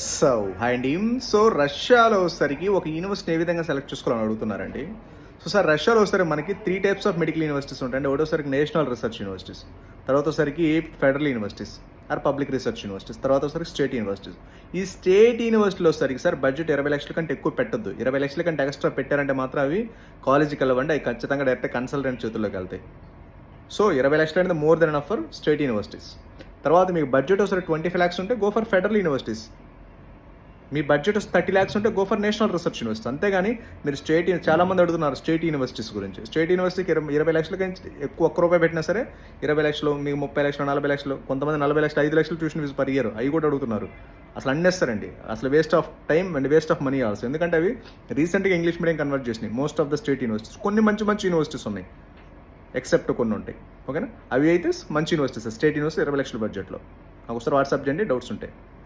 So hi అండి. So రష్యాలో వచ్చేసరికి ఒక యూనివర్సిటీ ఏ విధంగా సెలెక్ట్ చేసుకోవాలని అడుగుతున్నారండి. సో సార్ రష్యాలో వచ్చేసరికి మనకి 3 టైప్స్ ఆఫ్ మెడికల్ యూనివర్సిటీస్ ఉంటాయండి. ఒకటోసరికి నేషనల్ రీసెర్చ్ యూనివర్సిటీస్, తర్వాత వచ్చేసరికి federal universities or public research universities, తర్వాత వచ్చేసరికి స్టేట్ యూనివర్సిటీస్. ఈ స్టేట్ యూనివర్సిటీలో వచ్చేసరికి సార్ బడ్జెట్ 20 లక్షల కంటే ఎక్కువ పెట్టద్దు. 20 లక్షల కంటే ఎక్స్ట్రా పెట్టారంటే మాత్రం అవి కాలేజీకి వెళ్ళవండి, అవి ఖచ్చితంగా డైరెక్ట్ కన్సల్టెంట్ చేతుల్లోకి వెళ్తాయి. సో 20 లక్షలు అనేది more than enough for state universities. తర్వాత మీకు బడ్జెట్ ఒకసారి 25 lakhs ఉంటే go for federal universities. Me budget 30 lakhs ఉంటే go for national research university. అంతేగాని మీరు చాలా మంది అడుగుతున్నారు స్టేట్ యూనివర్సిటీస్ గురించి. స్టేట్ యూనివర్సిటీకి 20 లక్షల కంటే ఎక్కువ ₹1 పెట్టినా సరే 20 లక్షలు, మీకు 30 లక్షలు, 40 లక్షలు, కొంతమంది 40 లక్షలు, 5 లక్షలు ట్యూషన్ ఫీజు పర్ ఇయర్ అవి కూడా అడుగుతున్నారు. అసలు అన్నేస్తారండి, అసలు waste of time and waste of money also. ఎందుకంటే అవి రీసెంట్గా ఇంగ్లీష్ మీడియం కన్వర్ట్ చేసినాయి most of the state universities. కొన్ని మంచి యూనివర్సిటీస్ ఉన్నాయి, ఎక్సెప్ట్ కొన్ని ఉంటాయి. ఓకేనా, అవి అయితే మంచి యూనివర్సిటీస్. స్టేట్ యూనివర్సిటీ 20 లక్షల బడ్జెట్లో. నాకు ఒకసారి వాట్సాప్ చేయండి డౌట్స్ ఉంటాయి.